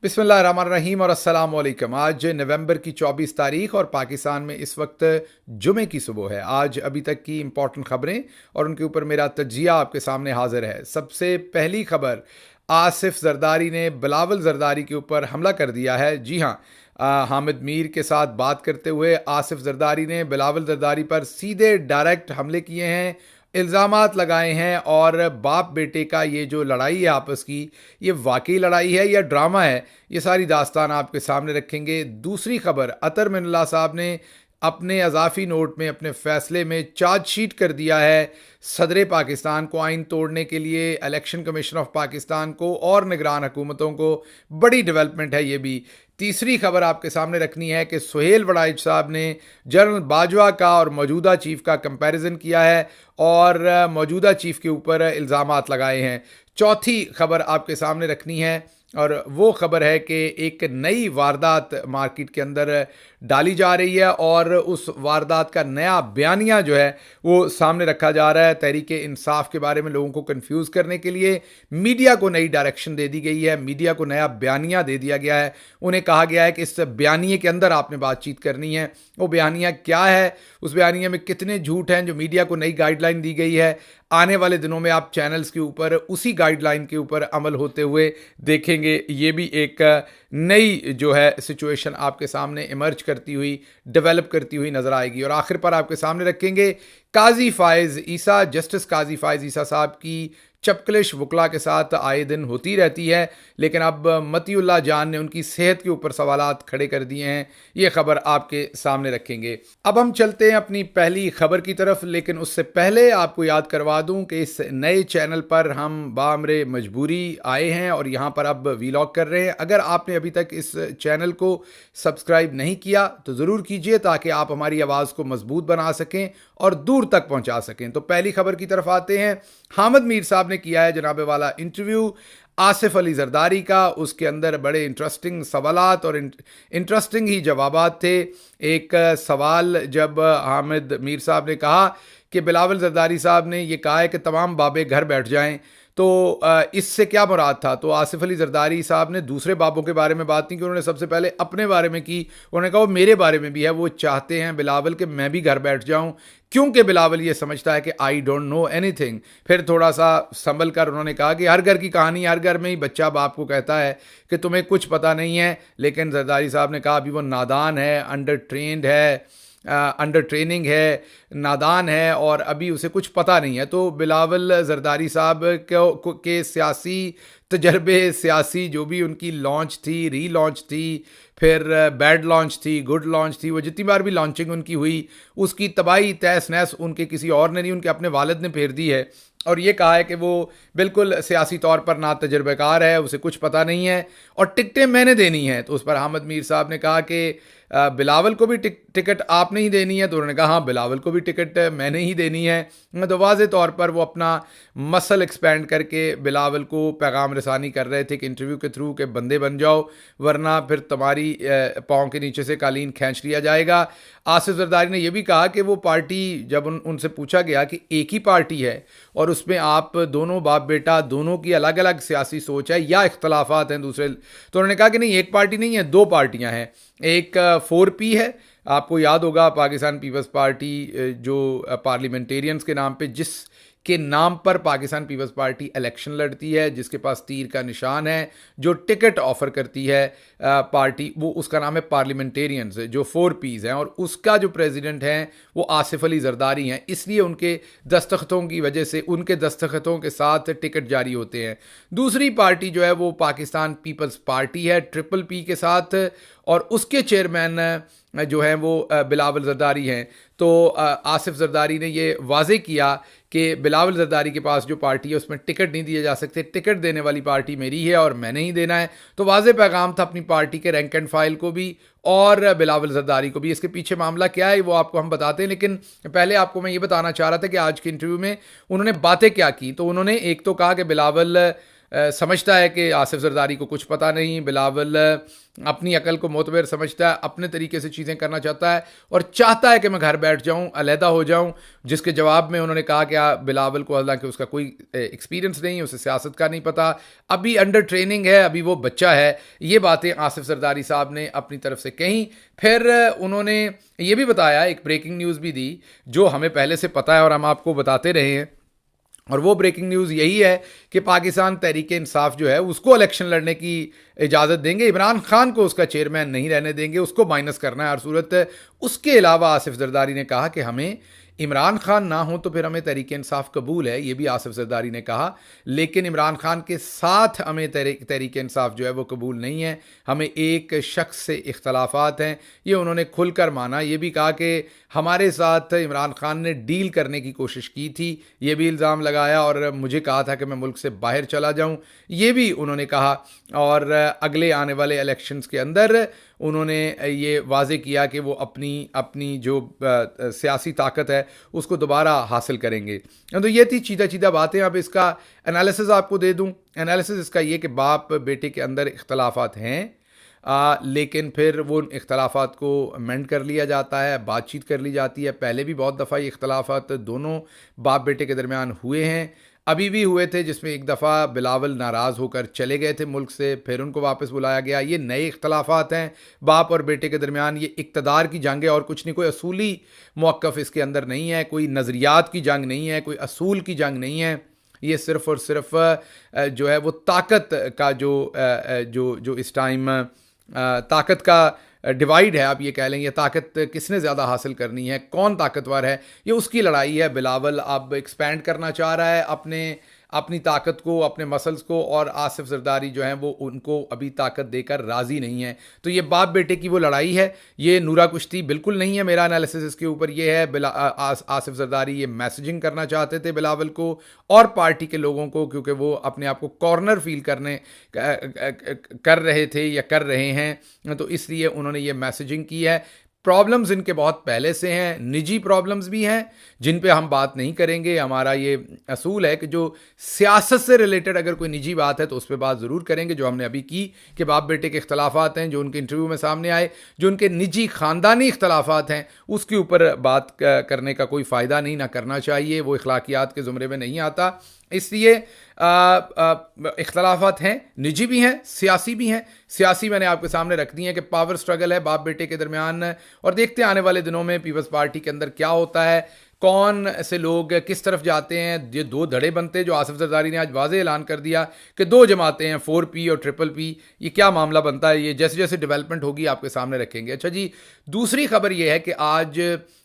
बिस्मिल्लाहिर्रहमानिर्रहीम और अस्सलाम वालेकुम। आज नवंबर की 24 तारीख और पाकिस्तान में इस वक्त जुमे की सुबह है। आज अभी तक की इम्पॉर्टेंट खबरें और उनके ऊपर मेरा तजिया आपके सामने हाजिर है। सबसे पहली खबर, आसिफ जरदारी ने बिलावल जरदारी के ऊपर हमला कर दिया है। जी हाँ, हामिद मीर के साथ बात करते हुए आसिफ जरदारी ने बिलावल जरदारी पर सीधे डायरेक्ट हमले किए हैं, इल्ज़ामात लगाए हैं और बाप बेटे का ये जो लड़ाई है आपस की, ये वाकई लड़ाई है या ड्रामा है, ये सारी दास्तान आपके सामने रखेंगे। दूसरी खबर, अतर मिन्नल्लाह साहब ने अपने अज़ाफ़ी नोट में अपने फ़ैसले में चार्जशीट कर दिया है सदर पाकिस्तान को आइन तोड़ने के लिए, इलेक्शन कमीशन ऑफ पाकिस्तान को और निगरान हुकूमतों को। बड़ी डेवलपमेंट है ये भी। तीसरी खबर आपके सामने रखनी है कि सुहेल वड़ाइच साहब ने जनरल बाजवा का और मौजूदा चीफ का कंपैरिजन किया है और मौजूदा चीफ के ऊपर इल्ज़ामात लगाए हैं। चौथी खबर आपके सामने रखनी है और वो खबर है कि एक नई वारदात मार्केट के अंदर डाली जा रही है और उस वारदात का नया बयानिया जो है वो सामने रखा जा रहा है। तहरीके इंसाफ के बारे में लोगों को कंफ्यूज करने के लिए मीडिया को नई डायरेक्शन दे दी गई है, मीडिया को नया बयानिया दे दिया गया है। उन्हें कहा गया है कि इस बयानिए के अंदर आपने बातचीत करनी है। वो बयानिया क्या है, उस बयानिया में कितने झूठ हैं, जो मीडिया को नई गाइडलाइन दी गई है। आने वाले दिनों में आप चैनल्स के ऊपर उसी गाइडलाइन के ऊपर अमल होते हुए देखेंगे। ये भी एक नई जो है सिचुएशन आपके सामने इमर्ज करती हुई, डेवलप करती हुई नजर आएगी। और आखिर पर आपके सामने रखेंगे काजी फायज़ ईसा, जस्टिस काजी फायज़ ईसा साहब की चपकलिश वकला के साथ आए दिन होती रहती है, लेकिन अब मतीउल्लाह जान ने उनकी सेहत के ऊपर सवालात खड़े कर दिए हैं। ये खबर आपके सामने रखेंगे। अब हम चलते हैं अपनी पहली खबर की तरफ, लेकिन उससे पहले आपको याद करवा दूं कि इस नए चैनल पर हम बामरे मजबूरी आए हैं और यहाँ पर अब वीलॉग कर रहे हैं। अगर आपने अभी तक इस चैनल को सब्सक्राइब नहीं किया तो ज़रूर कीजिए, ताकि आप हमारी आवाज़ को मजबूत बना सकें और दूर तक पहुँचा सकें। तो पहली खबर की तरफ आते हैं। हामिद मीर साहब ने किया है जनाबे वाला इंटरव्यू आसिफ अली जरदारी का। उसके अंदर बड़े इंटरेस्टिंग सवालात और इंटरेस्टिंग ही जवाबात थे। एक सवाल जब हामिद मीर साहब ने कहा कि बिलावल जरदारी साहब ने ये कहा है कि तमाम बाबे घर बैठ जाएं, तो इससे क्या मुराद था? तो आसिफ अली जरदारी साहब ने दूसरे बाबों के बारे में बात नहीं की, उन्होंने सबसे पहले अपने बारे में की। उन्होंने कहा वो मेरे बारे में भी है, वो चाहते हैं बिलावल कि मैं भी घर बैठ जाऊं, क्योंकि बिलावल ये समझता है कि आई डोंट नो एनीथिंग। फिर थोड़ा सा संभल कर उन्होंने कहा कि हर घर की कहानी, हर घर में ही बच्चा बाप को कहता है कि तुम्हें कुछ पता नहीं है। लेकिन जरदारी साहब ने कहा अभी वो नादान है, अंडर ट्रेंड है, अंडर ट्रेनिंग है, नादान है और अभी उसे कुछ पता नहीं है। तो बिलावल जरदारी साहब के सियासी तजर्बे, सियासी जो भी उनकी लॉन्च थी, री लॉन्च थी, फिर बैड लॉन्च थी, गुड लॉन्च थी, वो जितनी बार भी लॉन्चिंग उनकी हुई, उसकी तबाही तहस नहस उनके किसी और ने नहीं, उनके अपने वालिद ने फेर दी है। और ये कहा है कि वो बिल्कुल सियासी तौर पर ना तजर्बेकार है, उसे कुछ पता नहीं है और टिकटें मैंने देनी है। तो उस पर हामिद मीर साहब ने कहा कि बिलावल को भी टिकट आपने ही देनी है? तो उन्होंने कहा हाँ, बिलावल को भी टिकट मैंने ही देनी है। तो वाज़े तौर पर वो अपना मसल एक्सपेंड करके बिलावल को पैगाम रसानी कर रहे थे कि इंटरव्यू के थ्रू के बंदे बन जाओ, वरना फिर तुम्हारी पाँव के नीचे से कालीन खींच लिया जाएगा। आसिफ जरदारी ने यह भी कहा कि वो पार्टी, जब उनसे पूछा गया कि एक ही पार्टी है और उसमें आप दोनों बाप बेटा, दोनों की अलग अलग सियासी सोच है या इख्तलाफात हैं दूसरे, तो उन्होंने कहा कि नहीं, एक पार्टी नहीं है, दो पार्टियां हैं। एक 4P है, आपको याद होगा पाकिस्तान पीपल्स पार्टी, जो पार्लियामेंटेरियंस के नाम पे, जिस के नाम पर पाकिस्तान पीपल्स पार्टी इलेक्शन लड़ती है, जिसके पास तीर का निशान है, जो टिकट ऑफर करती है पार्टी, वो उसका नाम है पार्लियामेंटेरियंस, जो 4Ps हैं। और उसका जो प्रेसिडेंट हैं वो आसिफ अली जरदारी हैं, इसलिए उनके दस्तखतों की वजह से, उनके दस्तखतों के साथ टिकट जारी होते हैं। दूसरी पार्टी जो है वो पाकिस्तान पीपल्स पार्टी है, PPP के साथ, और उसके चेयरमैन जो हैं वो बिलावल जरदारी हैं। तो आसिफ जरदारी ने ये वाजे किया कि बिलावल जरदारी के पास जो पार्टी है उसमें टिकट नहीं दिए जा सकते, टिकट देने वाली पार्टी मेरी है और मैंने ही देना है। तो वाजे पैगाम था अपनी पार्टी के रैंक एंड फाइल को भी और बिलावल जरदारी को भी। इसके पीछे मामला क्या है वो आपको हम बताते हैं, लेकिन पहले आपको मैं ये बताना चाह रहा था कि आज के इंटरव्यू में उन्होंने बातें क्या की। तो उन्होंने एक तो कहा कि बिलावल समझता है कि आसिफ जरदारी को कुछ पता नहीं, बिलावल अपनी अकल को मोतबर समझता है, अपने तरीके से चीज़ें करना चाहता है और चाहता है कि मैं घर बैठ जाऊं, अलहदा हो जाऊं। जिसके जवाब में उन्होंने कहा कि बिलावल को, हालांकि उसका कोई एक्सपीरियंस नहीं, उसे सियासत का नहीं पता, अभी अंडर ट्रेनिंग है, अभी वो बच्चा है। ये बातें आसिफ जरदारी साहब ने अपनी तरफ से कहीं। फिर उन्होंने ये भी बताया, एक ब्रेकिंग न्यूज़ भी दी जो हमें पहले से पता है और हम आपको बताते रहे हैं, और वो ब्रेकिंग न्यूज़ यही है कि पाकिस्तान तहरीक इंसाफ जो है उसको इलेक्शन लड़ने की इजाज़त देंगे, इमरान खान को उसका चेयरमैन नहीं रहने देंगे, उसको माइनस करना है हर सूरत। उसके अलावा आसिफ जरदारी ने कहा कि हमें इमरान खान ना हो तो फिर हमें तहरीक इंसाफ कबूल है, ये भी आसिफ जरदारी ने कहा, लेकिन इमरान खान के साथ हमें तहरीक इंसाफ जो है वो कबूल नहीं है, हमें एक शख्स से इख्तलाफात हैं। ये उन्होंने खुलकर माना। ये भी कहा कि हमारे साथ इमरान खान ने डील करने की कोशिश की थी, ये भी इल्ज़ाम लगाया, और मुझे कहा था कि मैं मुल्क से बाहर चला जाऊं, ये भी उन्होंने कहा। और अगले आने वाले इलेक्शंस के अंदर उन्होंने ये वाज़े किया कि वो अपनी जो सियासी ताकत है उसको दोबारा हासिल करेंगे। तो ये थी सीधा बातें। अब इसका एनालिसिस आपको दे दूं। एनालिसिस इसका ये कि बाप बेटे के अंदर इख्तलाफात हैं, लेकिन फिर वो इख्तलाफात को अमेंड कर लिया जाता है, बातचीत कर ली जाती है। पहले भी बहुत दफ़ा ये इख्तलाफात दोनों बाप बेटे के दरमियान हुए हैं, अभी भी हुए थे, जिसमें एक दफ़ा बिलावल नाराज़ होकर चले गए थे मुल्क से, फिर उनको वापस बुलाया गया। ये नए इख्तलाफात हैं बाप और बेटे के दरमियान, ये इक़्तिदार की जंग है और कुछ नहीं। कोई असूली मौक़िफ़ इसके अंदर नहीं है, कोई नज़रियात की जंग नहीं है, कोई असूल की जंग नहीं है। ये सिर्फ़ और सिर्फ जो है वो ताकत का जो इस टाइम ताकत का डिवाइड है, आप ये कह लें, ये ताकत किसने ज़्यादा हासिल करनी है, कौन ताकतवर है, ये उसकी लड़ाई है। बिलावल अब एक्सपेंड करना चाह रहा है अपनी ताकत को, अपने मसल्स को, और आसिफ जरदारी जो हैं वो उनको अभी ताकत देकर राज़ी नहीं है। तो ये बाप बेटे की वो लड़ाई है, ये नूरा कुश्ती बिल्कुल नहीं है। मेरा एनालिसिस इसके ऊपर ये है, आसिफ जरदारी ये मैसेजिंग करना चाहते थे बिलावल को और पार्टी के लोगों को, क्योंकि वो अपने आप को कॉर्नर फील कर रहे थे या कर रहे हैं, तो इसलिए उन्होंने ये मैसेजिंग की है। प्रॉब्लम्स इनके बहुत पहले से हैं, निजी प्रॉब्लम्स भी हैं जिन पे हम बात नहीं करेंगे। हमारा ये असूल है कि जो सियासत से रिलेटेड अगर कोई निजी बात है तो उस पर बात ज़रूर करेंगे, जो हमने अभी की कि बाप बेटे के इख्तलाफात हैं जो उनके इंटरव्यू में सामने आए, जो उनके निजी ख़ानदानी इख्तलाफात हैं उसके ऊपर बात करने का कोई फ़ायदा नहीं, ना करना चाहिए, वो अखलाकियात के ज़ुमरे में नहीं आता। इसलिए इख्तलाफात हैं, निजी भी हैं, सियासी भी हैं। सियासी मैंने आपके सामने रख दी है कि पावर स्ट्रगल है बाप बेटे के दरमियान, और देखते हैं आने वाले दिनों में पीपल्स पार्टी के अंदर क्या होता है, कौन से लोग किस तरफ जाते हैं। ये दो धड़े बनते हैं, जो आसिफ जरदारी ने आज वाज़े ऐलान कर दिया कि दो जमातें हैं, 4P और PPP। ये क्या मामला बनता है, ये जैसे जैसे डेवलपमेंट होगी आपके सामने रखेंगे। अच्छा जी, दूसरी खबर ये है कि आज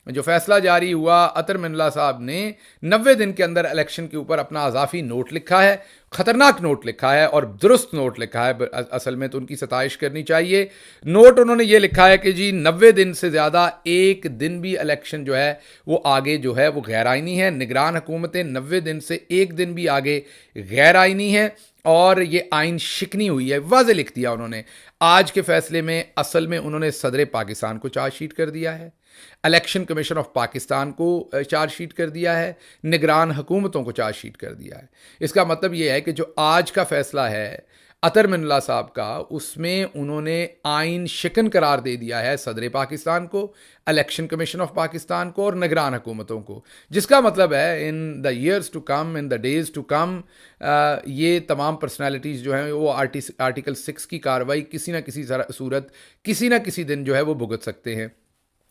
जो फैसला जारी हुआ, अतर मिनल्ला साहब ने 90 दिन के अंदर इलेक्शन के ऊपर अपना अजाफी नोट लिखा है, ख़तरनाक नोट लिखा है और दुरुस्त नोट लिखा है। असल में तो उनकी सताइश करनी चाहिए। नोट उन्होंने ये लिखा है कि जी 90 दिन से ज़्यादा एक दिन भी इलेक्शन जो है वो आगे जो है वो गैर आइनी है। निगरान हुकूमतें 90 दिन से एक दिन भी आगे गैर आइनी है और ये आइन शिकनी हुई है, वाज़े लिख दिया उन्होंने। आज के फैसले में असल में उन्होंने सदर पाकिस्तान को चार्जशीट कर दिया है, इलेक्शन कमीशन ऑफ पाकिस्तान को चार्जशीट कर दिया है, निगरान हुकूमतों को चार्जशीट कर दिया है। इसका मतलब यह है कि जो आज का फैसला है अतर मिनल्ला साहब का, उसमें उन्होंने आइन शिकन करार दे दिया है सदर पाकिस्तान को, इलेक्शन कमीशन ऑफ पाकिस्तान को और निगरान हुकूमतों को। जिसका मतलब है in the years to come, in the days to come, ये तमाम पर्सनैलिटीज़ जो हैं वो आर्टिकल 6 की कार्रवाई किसी ना किसी सूरत, किसी ना किसी दिन जो है वो भुगत सकते हैं।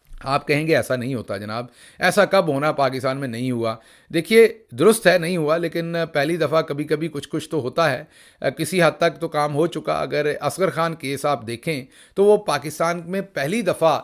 आप कहेंगे ऐसा नहीं होता जनाब, ऐसा कब होना, पाकिस्तान में नहीं हुआ। देखिए, दुरुस्त है नहीं हुआ, लेकिन पहली दफ़ा कभी कभी कुछ तो होता है। किसी हद तक तो काम हो चुका। अगर असगर खान केस आप देखें तो वो पाकिस्तान में पहली दफ़ा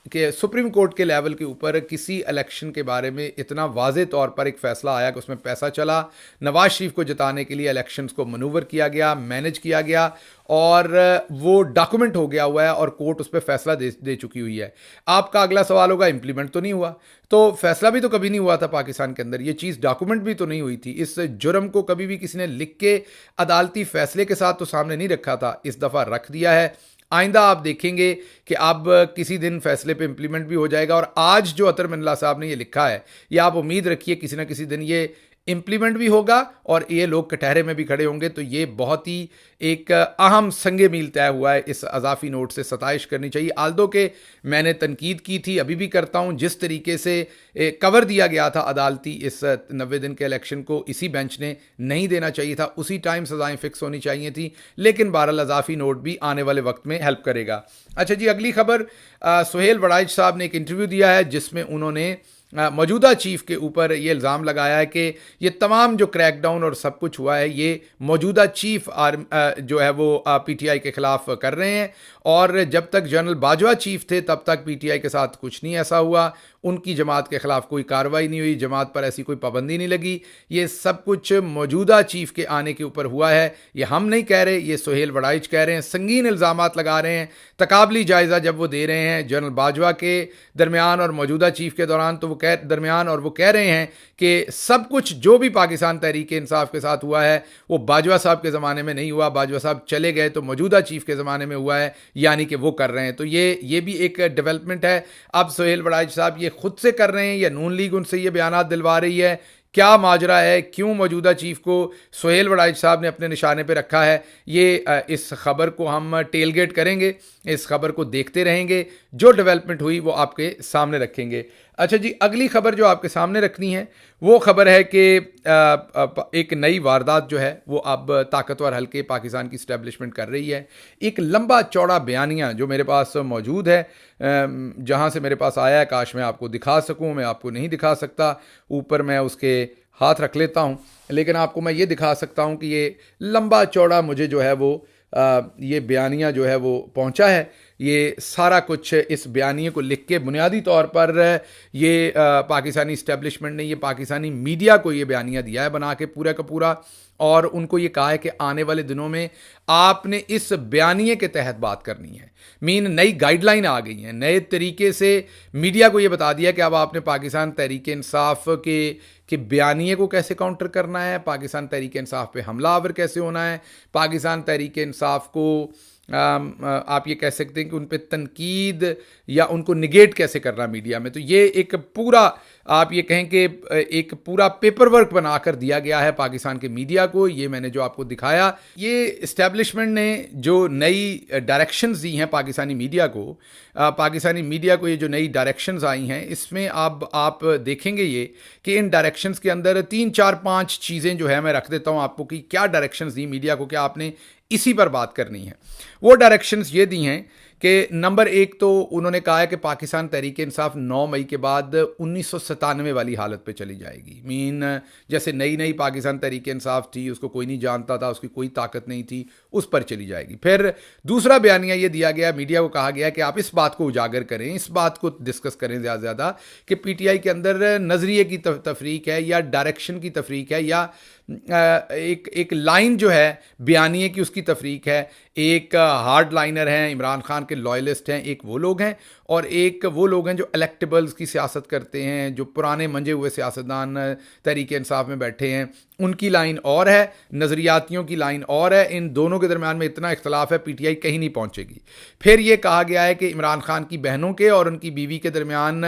कि सुप्रीम कोर्ट के लेवल के ऊपर किसी इलेक्शन के बारे में इतना वाज़े तौर पर एक फ़ैसला आया कि उसमें पैसा चला, नवाज शरीफ को जिताने के लिए इलेक्शंस को मनूवर किया गया, मैनेज किया गया और वो डॉक्यूमेंट हो गया हुआ है और कोर्ट उस पर फैसला दे चुकी हुई है। आपका अगला सवाल होगा, इम्प्लीमेंट तो नहीं हुआ? तो फैसला भी तो कभी नहीं हुआ था पाकिस्तान के अंदर, ये चीज़ डॉक्यूमेंट भी तो नहीं हुई थी। इस जुर्म को कभी भी किसी ने लिख के अदालती फैसले के साथ तो सामने नहीं रखा था, इस दफ़ा रख दिया है। आइंदा आप देखेंगे कि अब किसी दिन फैसले पे इम्प्लीमेंट भी हो जाएगा। और आज जो अतर मिनल्ला साहब ने ये लिखा है, ये आप उम्मीद रखिए किसी ना किसी दिन ये इम्प्लीमेंट भी होगा और ये लोग कटहरे में भी खड़े होंगे। तो ये बहुत ही एक अहम संग मील तय हुआ है। इस अजाफी नोट से सताइश करनी चाहिए। आल्दो के मैंने तनकीद की थी, अभी भी करता हूँ, जिस तरीके से कवर दिया गया था अदालती इस 90 दिन के इलेक्शन को, इसी बेंच ने नहीं देना चाहिए था, उसी टाइम सजाएं फिक्स होनी चाहिए थी। लेकिन बहरहाल अजाफी नोट भी आने वाले वक्त में हेल्प करेगा। अच्छा जी, अगली खबर, सुहेल वड़ाइच साहब ने एक इंटरव्यू दिया है जिसमें उन्होंने मौजूदा चीफ के ऊपर ये इल्ज़ाम लगाया है कि ये तमाम जो क्रैकडाउन और सब कुछ हुआ है ये मौजूदा चीफ जो है वो पीटीआई के खिलाफ कर रहे हैं, और जब तक जनरल बाजवा चीफ थे तब तक पीटीआई के साथ कुछ नहीं ऐसा हुआ, उनकी जमात के खिलाफ कोई कार्रवाई नहीं हुई, जमात पर ऐसी कोई पाबंदी नहीं लगी। ये सब कुछ मौजूदा चीफ के आने के ऊपर हुआ है। ये हम नहीं कह रहे, ये सुहेल वड़ाइच कह रहे हैं, संगीन इल्ज़ामात लगा रहे हैं। तकाबली जायज़ा जब वो दे रहे हैं जनरल बाजवा के दरमियान और मौजूदा चीफ के दौरान, तो वो कह रहे हैं कि सब कुछ जो भी पाकिस्तान तहरीक इंसाफ के साथ हुआ है वो बाजवा साहब के ज़माने में नहीं हुआ, बाजवा साहब चले गए तो मौजूदा चीफ के ज़माने में हुआ है, यानी कि वो कर रहे हैं। तो ये भी एक डेवलपमेंट है। अब सुहेल वड़ाइच साहब ये खुद से कर रहे हैं या नून लीग उनसे ये बयानात दिलवा रही है, क्या माजरा है, क्यों मौजूदा चीफ को सुहेल वड़ाइच साहब ने अपने निशाने पे रखा है, ये इस खबर को हम टेलगेट करेंगे, इस खबर को देखते रहेंगे, जो डेवलपमेंट हुई वो आपके सामने रखेंगे। अच्छा जी, अगली खबर जो आपके सामने रखनी है वो खबर है कि एक नई वारदात जो है वो अब ताकतवर हल्के पाकिस्तान की इस्टेब्लिशमेंट कर रही है। एक लंबा चौड़ा बयानिया जो मेरे पास मौजूद है, जहाँ से मेरे पास आया है, काश मैं आपको दिखा सकूँ, मैं आपको नहीं दिखा सकता, ऊपर मैं उसके हाथ रख लेता हूँ, लेकिन आपको मैं ये दिखा सकता हूँ कि ये लंबा चौड़ा मुझे जो है वो ये बयानिया जो है वो पहुंचा है। ये सारा कुछ इस बयानिए को लिख के बुनियादी तौर पर ये पाकिस्तानी इस्टेब्लिशमेंट ने, ये पाकिस्तानी मीडिया को ये बयानिया दिया है बना के पूरा का पूरा, और उनको ये कहा है कि आने वाले दिनों में आपने इस बयानिए के तहत बात करनी है। नई गाइडलाइन आ गई हैं, नए तरीके से मीडिया को ये बता दिया कि अब आपने पाकिस्तान तहरीक इंसाफ के बयानिए को कैसे काउंटर करना है, पाकिस्तान तहरीक इंसाफ पे हमलावर कैसे होना है, पाकिस्तान तहरीक इंसाफ को आप ये कह सकते हैं कि उन पे तनकीद या उनको निगेट कैसे करना मीडिया में। तो ये एक पूरा, आप ये कहें कि एक पूरा पेपर वर्क बनाकर दिया गया है पाकिस्तान के मीडिया को। ये मैंने जो आपको दिखाया, ये इस्टेब्लिशमेंट ने जो नई डायरेक्शंस दी हैं पाकिस्तानी मीडिया को ये जो नई डायरेक्शंस आई हैं, इसमें आप देखेंगे ये कि इन डायरेक्शंस के अंदर 3 4 5 चीज़ें जो है मैं रख देता हूँ आपको कि क्या डायरेक्शंस दी मीडिया को, क्या आपने इसी पर बात करनी है। वो डायरेक्शंस ये दी हैं कि नंबर 1 तो उन्होंने कहा है कि पाकिस्तान तहरीक इंसाफ 9 मई के बाद 1997 वाली हालत पे चली जाएगी। जैसे नई पाकिस्तान तहरीक इंसाफ थी, उसको कोई नहीं जानता था, उसकी कोई ताकत नहीं थी, उस पर चली जाएगी। फिर दूसरा बयानिया ये दिया गया, मीडिया को कहा गया कि आप इस बात को उजागर करें, इस बात को डिस्कस करें ज़्यादा से ज़्यादा कि पीटीआई के अंदर नज़रिए की तफरीक है या डायरेक्शन की तफरीक है या एक लाइन जो है बयानिए की उसकी तफरीक है। एक हार्ड लाइनर हैं, इमरान खान के लॉयलिस्ट हैं, एक वो लोग हैं, और एक वो लोग हैं जो इलेक्टेबल्स की सियासत करते हैं, जो पुराने मंजे हुए सियासतदान तहरीक इंसाफ में बैठे हैं, उनकी लाइन और है, नज़रियातियों की लाइन और है। इन दोनों के दरमियान में इतना इख्तलाफ है, पीटीआई कहीं नहीं पहुंचेगी। फिर ये कहा गया है कि इमरान खान की बहनों के और उनकी बीवी के दरमियान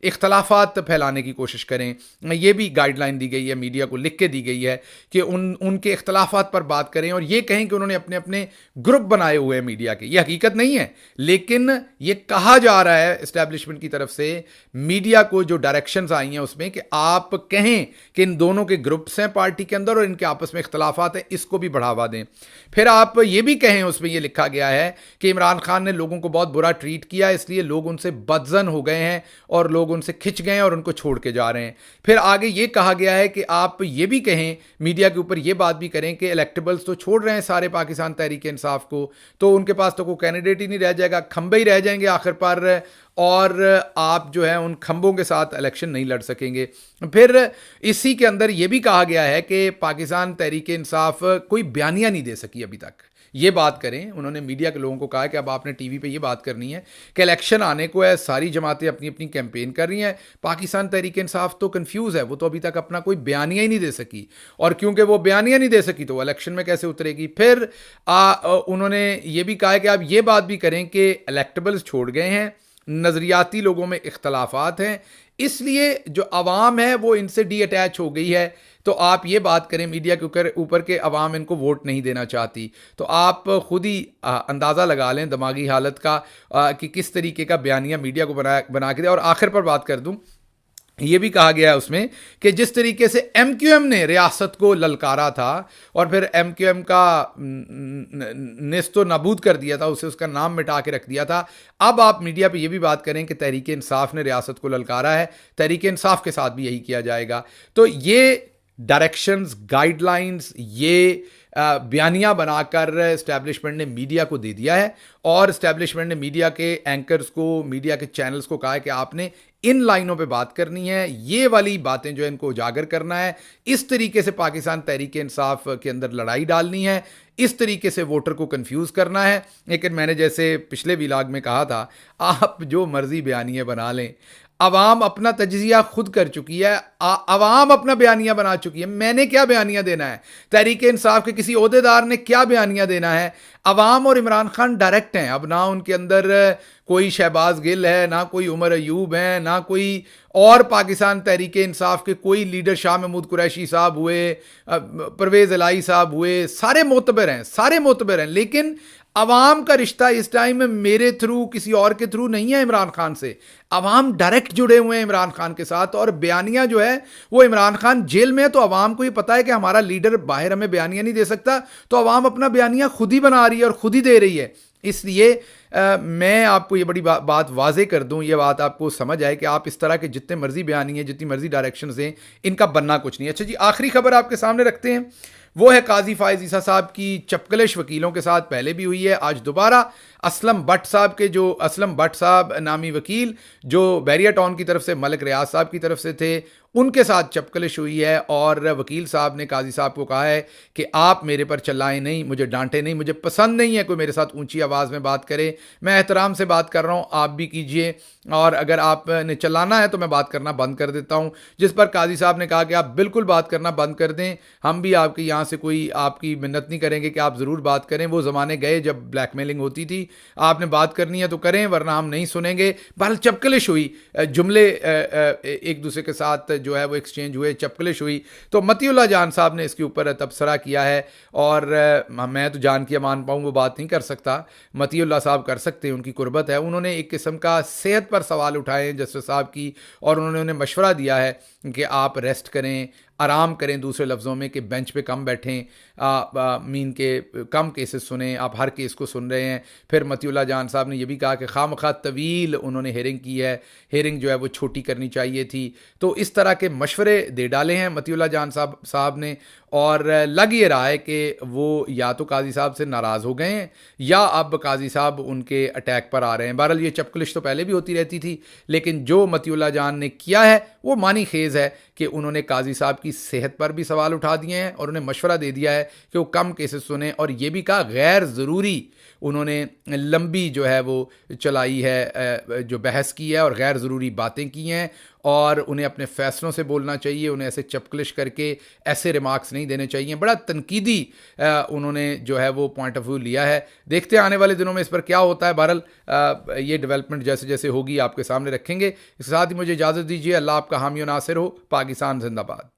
इख्तलाफात फैलाने की कोशिश करें, ये भी गाइडलाइन दी गई है, मीडिया को लिख के दी गई है कि उनके इख्तलाफात पर बात करें, और ये कहें कि उन्होंने अपने अपने ग्रुप बनाए हुए हैं मीडिया के। ये हकीकत नहीं है, लेकिन ये कहा जा रहा है एस्टेब्लिशमेंट की तरफ से मीडिया को, जो डायरेक्शंस आई हैं उसमें, कि आप कहें कि इन दोनों के ग्रुप्स हैं पार्टी के अंदर और इनके आपस में इख्तलाफात हैं, इसको भी बढ़ावा दें। फिर आप ये भी कहें, उसमें ये लिखा गया है कि इमरान खान ने लोगों को बहुत बुरा ट्रीट किया, इसलिए लोग उनसे बदजन हो गए हैं और लोग उनसे खिंच गए हैं और उनको छोड़ के जा रहे हैं। फिर आगे ये कहा गया है कि आप ये भी कहें, मीडिया के ऊपर ये बात भी करें कि इलेक्टेबल्स तो छोड़ रहे हैं सारे पाकिस्तान तहरीक इंसाफ को, तो उनके पास तो कोई कैंडिडेट ही नहीं रह जाएगा, खंबे ही रह जाएंगे आखिर पर, और आप जो है उन खंबों के साथ इलेक्शन नहीं लड़ सकेंगे। फिर इसी के अंदर यह भी कहा गया है कि पाकिस्तान तहरीक इंसाफ कोई बयानिया नहीं दे सकी अभी तक। ये बात करें, उन्होंने मीडिया के लोगों को कहा कि अब आपने टीवी पे ये बात करनी है कि इलेक्शन आने को है, सारी जमातें अपनी अपनी कैंपेन कर रही हैं, पाकिस्तान तहरीक इंसाफ तो कंफ्यूज है, वो तो अभी तक अपना कोई बयानिया ही नहीं दे सकी, और क्योंकि वो बयानिया नहीं दे सकी तो वो इलेक्शन में कैसे उतरेगी। फिर उन्होंने ये भी कहा कि आप ये बात भी करें कि इलेक्टेबल्स छोड़ गए हैं, नज़रियाती लोगों में इख्तलाफात हैं, इसलिए जो अवाम है वो इनसे डी अटैच हो गई है। तो आप ये बात करें मीडिया के ऊपर के अवाम इनको वोट नहीं देना चाहती, तो आप खुद ही अंदाज़ा लगा लें दिमागी हालत का कि किस तरीके का बयानिया मीडिया को बना के दिया। और आखिर पर बात कर दूं, ये भी कहा गया है उसमें कि जिस तरीके से एमक्यूएम ने रियासत को ललकारा था और फिर एमक्यूएम का नेस्तो नाबूद कर दिया था, उसे उसका नाम मिटा के रख दिया था, अब आप मीडिया पे ये भी बात करें कि तहरीक इंसाफ ने रियासत को ललकारा है, तहरीक इंसाफ के साथ भी यही किया जाएगा। तो ये डायरेक्शंस, गाइडलाइंस, ये बयानिया बनाकर इस्टेब्लिशमेंट ने मीडिया को दे दिया है और इस्टेब्लिशमेंट ने मीडिया के एंकर्स को, मीडिया के चैनल्स को कहा है कि आपने इन लाइनों पे बात करनी है, ये वाली बातें जो है इनको उजागर करना है, इस तरीके से पाकिस्तान तहरीक इंसाफ के अंदर लड़ाई डालनी है, इस तरीके से वोटर को कंफ्यूज करना है। लेकिन मैंने जैसे पिछले व्लॉग में कहा था, आप जो मर्जी बयानिया बना लें, अवाम अपना तजिया खुद कर चुकी है, अवाम अपना बयानिया बना चुकी है। मैंने क्या बयानिया देना है? तहरीक इंसाफ के किसी ओहदेदार ने क्या बयानिया देना है? अवाम और इमरान खान डायरेक्ट हैं। अब ना उनके अंदर कोई शहबाज गिल है, ना कोई उमर अयूब है, ना कोई और पाकिस्तान तहरीक इंसाफ के कोई लीडर, शाह महमूद कुरैशी साहब हुए, परवेज़ इलाही साहब हुए, सारे मोतबर हैं, सारे मोतबर हैं। लेकिन अवाम का रिश्ता इस टाइम में मेरे थ्रू, किसी और के थ्रू नहीं है इमरान खान से। अवाम डायरेक्ट जुड़े हुए हैं इमरान खान के साथ और बयानिया जो है वो इमरान खान जेल में है, तो अवाम को ये पता है कि हमारा लीडर बाहर हमें बयानिया नहीं दे सकता, तो अवाम अपना बयानिया खुद ही बना रही है और खुद ही दे रही है। इसलिए मैं आपको ये बड़ी बात वाजे कर दूं, ये बात आपको समझ आए कि आप इस तरह के जितने मर्जी बयानिए, जितनी मर्जी डायरेक्शंस दें, इनका बनना कुछ नहीं। अच्छा जी, आखिरी खबर आपके सामने रखते हैं, वो है काजी फायज ईसा साहब की चपकलिश वकीलों के साथ पहले भी हुई है, आज दोबारा असलम भट्ट साहब के, जो असलम भट्ट साहब नामी वकील जो बैरिया टाउन की तरफ से मलिक रियाज साहब की तरफ से थे, उनके साथ चपकलिश हुई है। और वकील साहब ने काजी साहब को कहा है कि आप मेरे पर चिल्लाएं नहीं, मुझे डांटे नहीं, मुझे पसंद नहीं है कोई मेरे साथ ऊंची आवाज़ में बात करे, मैं एहतराम से बात कर रहा हूं, आप भी कीजिए, और अगर आपने चिल्लाना है तो मैं बात करना बंद कर देता हूं। जिस पर काजी साहब ने कहा कि आप बिल्कुल बात करना बंद कर दें, हम भी आपके यहाँ से कोई आपकी मिन्नत नहीं करेंगे कि आप ज़रूर बात करें। वो ज़माने गए जब ब्लैकमेलिंग होती थी, आपने बात करनी है तो करें वरना हम नहीं सुनेंगे। बहरहाल चपकलिश हुई, जुमले एक दूसरे के साथ जो है वो एक्सचेंज हुए, चपकलिश हुई। तो मतीउल्लाह जान साहब ने इसके ऊपर तबसरा किया है और मैं तो जान किया मान पाऊँ वो बात नहीं कर सकता, मतीउल्लाह साहब कर सकते हैं, उनकी कुर्बत है। उन्होंने एक किस्म का सेहत पर सवाल उठाए हैं जस्टिस साहब की, और उन्होंने उन्हें मशवरा दिया है कि आप रेस्ट करें, आराम करें, दूसरे लफ्ज़ों में कि बेंच पे कम बैठें, मीन के कम केसेस सुने, आप हर केस को सुन रहे हैं। फिर मतीउल्लाह जान साहब ने यह भी कहा कि खामखा तवील उन्होंने हेयरिंग की है, हेयरिंग जो है वो छोटी करनी चाहिए थी। तो इस तरह के मशवरे दे डाले हैं मतीउल्लाह जान साहब ने, और लग ये रहा है कि वो या तो काजी साहब से नाराज़ हो गए हैं या अब काजी साहब उनके अटैक पर आ रहे हैं। बहरहाल ये चपकलिश तो पहले भी होती रहती थी, लेकिन जो मतीउल्लाह जान ने किया है वो मानी खेज़ है कि उन्होंने काजी साहब की सेहत पर भी सवाल उठा दिए हैं और उन्हें मशवरा दे दिया है कि वो कम केसेस सुने, और ये भी कहा गैर ज़रूरी उन्होंने लंबी जो है वो चलाई है, जो बहस की है और गैर ज़रूरी बातें की हैं, और उन्हें अपने फ़ैसलों से बोलना चाहिए, उन्हें ऐसे चपकलिश करके ऐसे रिमार्क्स नहीं देने चाहिए। बड़ा तनकीदी उन्होंने जो है वो पॉइंट ऑफ व्यू लिया है। देखते हैं आने वाले दिनों में इस पर क्या होता है। बहरहाल ये डेवलपमेंट जैसे जैसे होगी आपके सामने रखेंगे। इसके साथ ही मुझे इजाज़त दीजिए। अल्लाह आपका हामी और नासिर हो। पाकिस्तान जिंदाबाद।